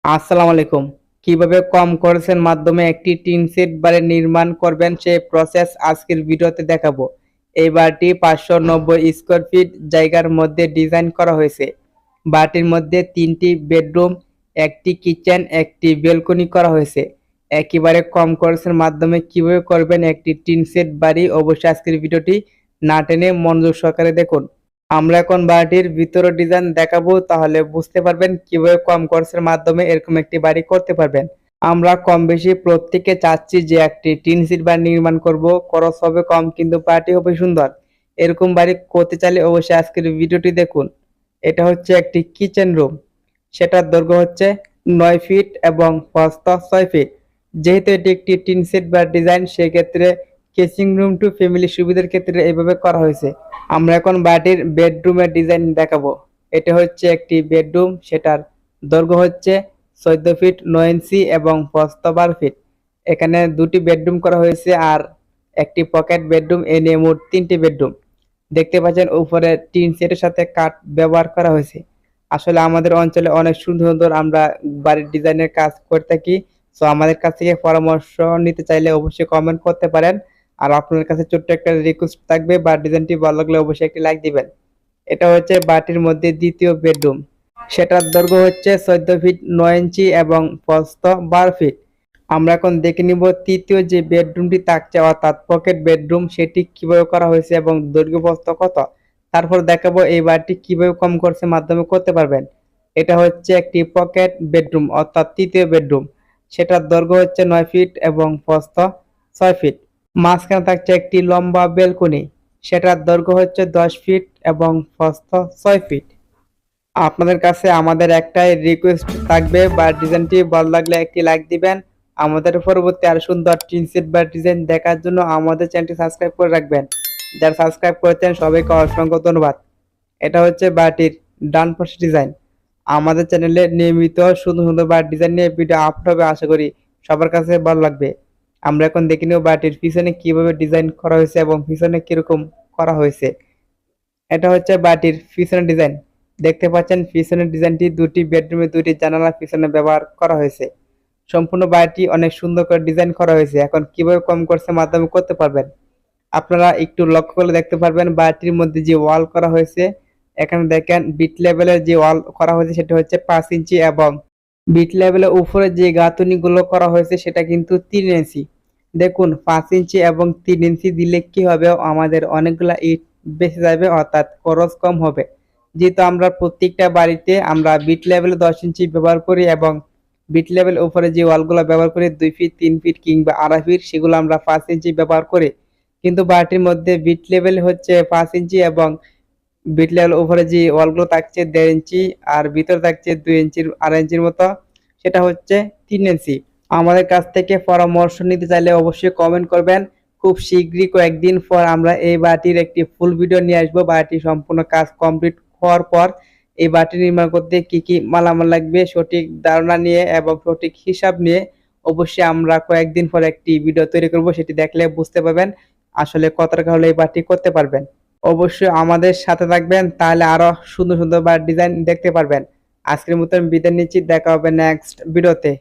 আসসালামু আলাইকুম। কিভাবে কম খরচের মাধ্যমে একটি টিন শেড বাড়ি নির্মাণ করবেন সেই প্রসেস আজকের ভিডিওতে দেখাবো। এই বাড়িটি 590 স্কয়ার ফিট জায়গার মধ্যে ডিজাইন করা হয়েছে। বাড়িটির মধ্যে 3টি বেডরুম, একটি কিচেন, একটি ব্যালকনি করা হয়েছে। একেবারে কম খরচের মাধ্যমে কিভাবে করবেন একটি টিন শেড বাড়ি, অবশ্যই আজকের ভিডিওটি না টেনে মনোযোগ সহকারে দেখুন। আমরা এখন বাড়িটির ভিতরের ডিজাইন দেখাবো, তাহলে বুঝতে পারবেন কিভাবে কম খরচের মাধ্যমে এরকম একটি বাড়ি করতে পারবেন। আমরা কম বেশি প্রত্যেকে চাচ্ছি যে একটি টিন শেড বাড়ি নির্মাণ করব, খরচ হবে কম কিন্তু বাড়িটি হবে সুন্দর। এরকম বাড়ি করতে চাইলে অবশ্যই আজকের ভিডিওটি দেখুন। এটা হচ্ছে একটি কিচেন রুম, সেটার দৈর্ঘ্য হচ্ছে 9 ফিট এবং প্রস্থ 6 ফিট। যেহেতু এটি একটি টিন শেড বা ডিজাইন, সেক্ষেত্রে কিচিং রুম টু ফ্যামিলি সুবিধার ক্ষেত্রে এইভাবে করা হয়েছে। আমরা এখন বাড়িটির বেডরুমের ডিজাইন দেখাবো। এটা হচ্ছে একটি বেডরুম, সেটার দৈর্ঘ্য হচ্ছে 14 ফিট 9 ইঞ্চি এবং প্রস্থ 12 ফিট। এখানে দুটি বেডরুম করা হয়েছে আর একটি পকেট বেডরুম, এ নিয়ে মোট 3টি বেডরুম। দেখতে পাচ্ছেন উপরে টিন সেটের সাথে কাঠ ব্যবহার করা হয়েছে। আসলে আমাদের অঞ্চলে অনেক সুন্দর সুন্দর আমরা বাড়ির ডিজাইনের কাজ করে থাকি। সো আমাদের কাছ থেকে পরামর্শ নিতে চাইলে অবশ্যই কমেন্ট করতে পারেন। আর আপনার কাছে ছোট্ট একটা রিকোয়েস্ট থাকবে, বা ডিজাইনটি ভালো লাগলে অবশ্যই একটি লাইক দিবেন। এটা হচ্ছে বাটির মধ্যে দ্বিতীয় বেডরুম, সেটার দৈর্ঘ্য হচ্ছে 14 ফিট 9 ইঞ্চি এবং প্রস্থ 12 ফিট। আমরা এখন দেখে নিব তৃতীয় যে বেডরুমটি থাকছে অর্থাৎ পকেট বেডরুম, সেটি কিভাবে করা হয়েছে এবং দৈর্ঘ্য প্রস্থ কত। তারপর দেখাবো এই বাড়িটি কিভাবে কম খরচের মাধ্যমে করতে পারবেন। এটা হচ্ছে একটি পকেট বেডরুম অর্থাৎ তৃতীয় বেডরুম, সেটার দৈর্ঘ্য হচ্ছে 9 ফিট এবং প্রস্থ 6 ফিট। মাঝখানে থাকছে একটি লম্বা বেলকনি, সেটার দৈর্ঘ্য হচ্ছে 10 ফিট এবং প্রস্থ 6 ফিট। আপনাদের কাছে আমাদের একটাই রিকোয়েস্ট থাকবে, বা ডিজাইনটি ভালো লাগলে একটি লাইক দিবেন। আমাদের পরবর্তী আর সুন্দর টিন সেট বা ডিজাইন দেখার জন্য আমাদের চ্যানেলটি সাবস্ক্রাইব করে রাখবেন। যারা সাবস্ক্রাইব করেছেন সবাইকে অসংখ্য ধন্যবাদ। এটা হচ্ছে বাটির ডান পাশে ডিজাইন। আমাদের চ্যানেলে নিয়মিত সুন্দর সুন্দর বাড়ির ডিজাইন নিয়ে ভিডিও আপলোড হবে, আশা করি সবার কাছে ভালো লাগবে। আমরা এখন দেখে নেব বাটির পিছনে কিভাবে ডিজাইন করা হয়েছে এবং পিছনে কিরকম করা হয়েছে। এটা হচ্ছে বাটির পিছনের ডিজাইন। দেখতে পাচ্ছেন পিছনের ডিজাইনটি দুটি বেডরুমে দুটি জানালা পিছনে ব্যবহার করা হয়েছে। সম্পূর্ণ বাড়িটি অনেক সুন্দর করে ডিজাইন করা হয়েছে। এখন কিভাবে কম খরচের মাধ্যমে করতে পারবেন, আপনারা একটু লক্ষ্য করলে দেখতে পারবেন বাড়িটির মধ্যে যে ওয়াল করা হয়েছে। এখানে দেখেন বিট লেভেলের যে ওয়াল করা হয়েছে সেটা হচ্ছে 5 ইঞ্চি এবং বিট লেভেলের উপরে যে গাঁথুনিগুলো করা হয়েছে সেটা কিন্তু 3 ইঞ্চি। দেখুন 5 ইঞ্চি এবং 3 ইঞ্চি দিলে কি হবে, আমাদের অনেকগুলা ইট বেঁচে যাবে অর্থাৎ খরচ কম হবে। যেহেতু আমরা প্রত্যেকটা বাড়িতে আমরা বিট লেভেলে 10 ইঞ্চি ব্যবহার করি এবং বিট লেভেল উপরে যে ওয়ালগুলো ব্যবহার করি 2 ফিট 3 ফিট কিংবা 2.5 ফিট, সেগুলো আমরা 5 ইঞ্চি ব্যবহার করি। কিন্তু বাড়িটির মধ্যে বিট লেভেল হচ্ছে 5 ইঞ্চি এবং বিট লেভেল উপরে যে ওয়ালগুলো থাকছে 1.5 ইঞ্চি আর ভিতরে থাকছে 2 ইঞ্চির 2.5 ইঞ্চির মতো, সেটা হচ্ছে 3 ইঞ্চি। আমাদের কাছ থেকে পরামর্শ নিতে চাইলে অবশ্যই কমেন্ট করবেন। খুব শীঘ্রই কয়েকদিন পর আমরা এই বাটির একটি ফুল ভিডিও নিয়ে আসবো। বাটি সম্পূর্ণ কাজ কমপ্লিট হওয়ার পর এই বাটি নির্মাণ করতে কি কি মালামাল লাগবে সঠিক ধারণা নিয়ে এবং সঠিক হিসাব নিয়ে অবশ্যই আমরা কয়েকদিন পর একটি ভিডিও তৈরি করব, সেটি দেখলে বুঝতে পারবেন আসলে কত টাকা হলে এই বাটি করতে পারবেন। অবশ্যই আমাদের সাথে থাকবেন, তাহলে আরো সুন্দর সুন্দর বা ডিজাইন দেখতে পারবেন। আজকের মতন বিদায় নিচ্ছি, দেখা হবে নেক্সট ভিডিওতে।